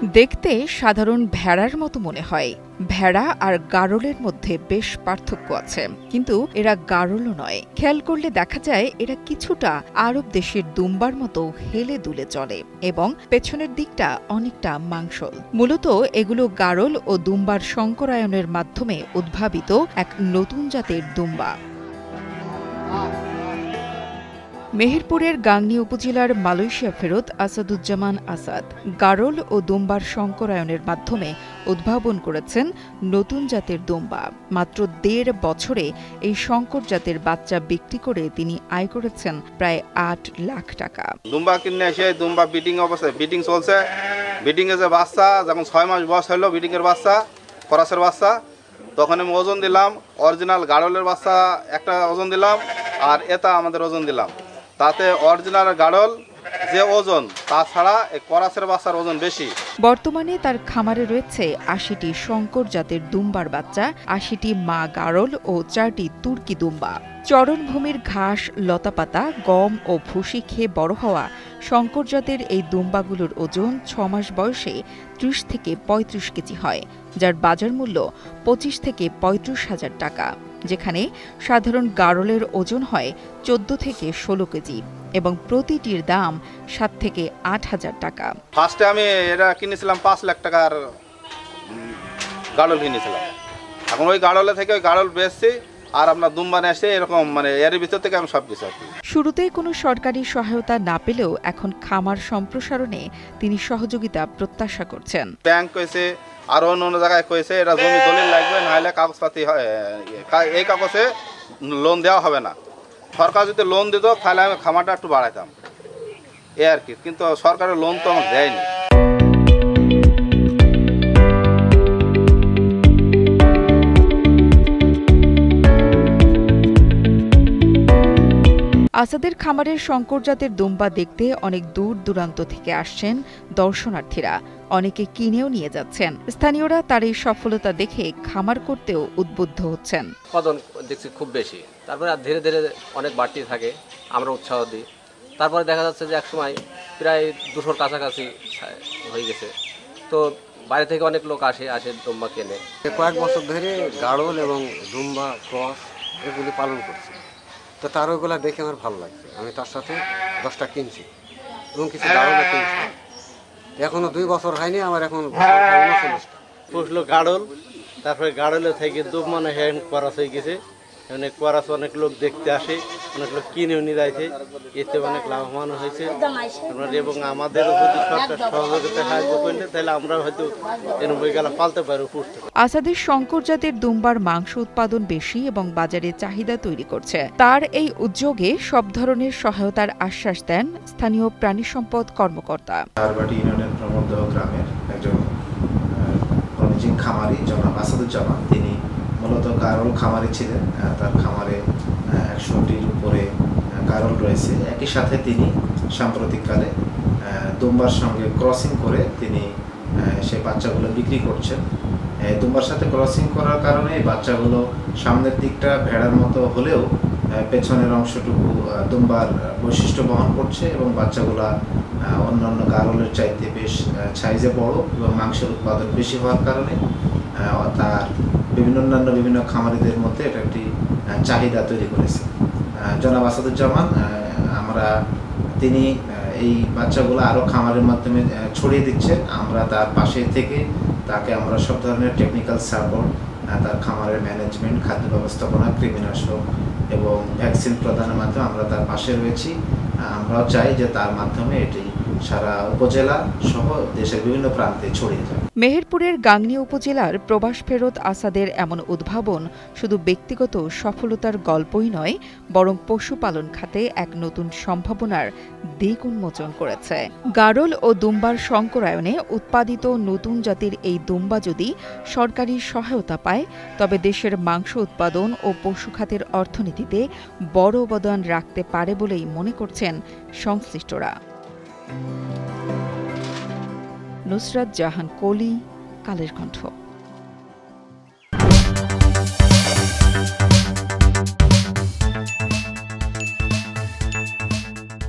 দেখতে সাধারণ ভেড়ার মতো মনে হয়। ভেড়া আর গাড়লের মধ্যে বেশ পার্থক্য আছে, কিন্তু এরা গাড়লও নয়। খেয়াল করলে দেখা যায় এরা কিছুটা আরব দেশের দুম্বার মতো হেলে দুলে চলে এবং পেছনের দিকটা অনেকটা মাংসল। মূলত এগুলো গাড়ল ও দুম্বার সংকরায়নের মাধ্যমে উদ্ভাবিত এক নতুন জাতের দুম্বা। মেহেরপুরের গাংনী উপজেলার মালয়েশিয়া ফেরত আসাদুজ্জামান আসাদ গাড়ল ও দুম্বার সংকরায়নের মাধ্যমে উদ্ভাবন করেছেন নতুন জাতের দুম্বা। মাত্র ১.৫ বছরে এই সংকর জাতের বাচ্চা বিক্রি করে তিনি আয় করেছেন প্রায় ৮ লাখ টাকা। দুম্বা কিনে এসে দুম্বা ব্রিডিং অবস্থায় ব্রিডিং চলছে। ব্রিডিং এ যে বাচ্চা যখন ৬ মাস বয়স হলো ব্রিডিং এর বাচ্চা, করাসের বাচ্চা, তখন আমি ওজন দিলাম। অরিজিনাল গাড়লের বাচ্চা একটা ওজন দিলাম আর এটা আমাদের ওজন দিলাম। তাতে অরিজিনাল গাড়ল যে ওজন, তাছাড়া এই করাসের বাচ্চার ওজন বেশি। বর্তমানে তার খামারে রয়েছে ৮০টি শঙ্কর জাতের দুম্বার বাচ্চা, ৮০টি মা গাড়ল ও ৪টি তুর্কি দুম্বা। চরণভূমির ঘাস, লতাপাতা, গম ও ভুসি খেয়ে বড় হওয়া শঙ্কর জাতের এই দুম্বাগুলোর ওজন ৬ মাস বয়সে ৩০ থেকে ৩৫ কেজি হয়, যার বাজার মূল্য ২৫ থেকে ৩৫ হাজার টাকা, যেখানে সাধারণ গাড়লের ওজন হয় ১৪ থেকে ১৬ কেজি এবং প্রতিটির দাম ৭ থেকে ৮ হাজার টাকা। ফার্স্টে আমি এটা কিনেছিলাম ৫ লাখ টাকার গাড়ল কিনেছিলাম। এখন ওই গাড়লে থেকে ওই গাড়ল বেচছি আর আপনার দুম্বানে এসে এরকম এর ভিতর থেকে আমি সব কিছু। শুরুতে কোনো সরকারি সহায়তা না পেলেও এখন খামার সম্প্রসারণে তিনি সহযোগিতা প্রত্যাশা করছেন। ব্যাংক কইছে আর অন্য জায়গায় কইছে এটা জমি দলিল লাগবে, নাহলে কাগজপাতি এই কাগজে লোন দেওয়া হবে না। সরকার যদি লোন দিত তাহলে আমি খামারটা একটু বাড়াইতাম, এ আর কি। কিন্তু সরকারের লোন তো আমাকে দেয়নি। আসাদের খামারের শঙ্কর জাতের দুম্বা দেখতে অনেক দূর দূরান্ত থেকে আসছেন দর্শনার্থীরা, অনেকে কিনেও নিয়ে যাচ্ছেন। স্থানীয়রা তার এই সফলতা দেখে খামার করতেও উদ্বুদ্ধ হচ্ছেন। উৎপাদন দেখছি খুব বেশি, তারপরে ধীরে ধীরে অনেক বাড়তি থাকে, আমরা উৎসাহ দিই। তারপরে দেখা যাচ্ছে যে একসময় প্রায় ২০০-র কাছাকাছি হয়ে গেছে। তো বাইরে থেকে অনেক লোক আসে দুম্বা কেনে। কয়েক বছর ধরে গাড়ল এবং দুম্বা ক্রস এগুলি পালন করছি, তো তার ওইগুলো দেখে আমার ভালো লাগছে। আমি তার সাথে 10টা কিনছি এবং কিছু গাড়লও কিনছি। এখনো 2 বছর হয়নি, আমার এখন 39টা। পুষলো গাড়ল, তারপরে গাড়লের থেকে দুম্বা হ্যান্ড করাস হয়ে গেছে। অনেক করাস অনেক লোক দেখতে আসে, অনেক লোক কিনেও নিয়ে যাইছে, এতে অনেক লাভবান হয়েছে। এবং আমাদের যদি সরকার সহযোগিতা সাহায্য করলে তাহলে আমরা হয়তো এরকম বইগুলো পালতে পারি, পুষতে পারি। আসাদের শঙ্কর জাতের দুম্বার মাংস উৎপাদন বেশি এবং বাজারে চাহিদা তৈরি করছে। তার এই উদ্যোগে সব ধরনের সহায়তার আশ্বাস দেন স্থানীয় প্রাণী সম্পদ কর্মকর্তা। হারবাটি ইউনিয়নের প্রমোদদহ গ্রামের একজন প্রণীজিং খামারি জনাব আসাদুজ্জামান, তিনি মূলত গাড়ল খামারি ছিলেন। তার খামারে ১০০টির উপরে গাড়ল রয়েছে। একই সাথে তিনি সাম্প্রতিককালে দুম্বার সঙ্গে ক্রসিং করে তিনি সেই বাচ্চাগুলো বিক্রি করছেন। দুম্বার সাথে ক্রসিং করার কারণে এই বাচ্চাগুলো সামনের দিকটা ভেড়ার মতো হলেও পেছনের অংশটুকু দুম্বার বৈশিষ্ট্য বহন করছে এবং বাচ্চাগুলা অন্যান্য গাড়লের চাইতে বেশ সাইজে বড় এবং মাংসের উৎপাদন বেশি হওয়ার কারণে তার বিভিন্ন খামারিদের মধ্যে এটা একটি চাহিদা তৈরি করেছে। জনাব আসাদুজ্জামান তিনি এই বাচ্চাগুলো আরও খামারের মাধ্যমে ছড়িয়ে দিচ্ছেন। আমরা তার পাশে থেকে তাকে আমরা সব ধরনের টেকনিক্যাল সাপোর্ট, তার খামারের ম্যানেজমেন্ট, খাদ্য ব্যবস্থাপনা, কৃমিনাশক এবং ভ্যাকসিন প্রদানের মাধ্যমে আমরা তার পাশে রয়েছি। আমরাও চাই যে তার মাধ্যমে এটি সারা উপজেলা সহ দেশের বিভিন্ন প্রান্তে ছড়িয়ে যায়। মেহেরপুরের গাংনী উপজেলার প্রবাস ফেরত আসাদের এমন উদ্ভাবন শুধু ব্যক্তিগত সফলতার গল্পই নয়, বরং পশুপালন খাতে এক নতুন সম্ভাবনার দিক উন্মোচন করেছে। গাড়ল ও দুম্বার সংকরায়নে উৎপাদিত নতুন জাতির এই দুম্বা যদি সরকারি সহায়তা পায়, তবে দেশের মাংস উৎপাদন ও পশু খাতের অর্থনীতিতে বড় অবদান রাখতে পারে বলেই মনে করছেন সংশ্লিষ্টরা। নুসরাত জাহান কলি, কালের কণ্ঠ।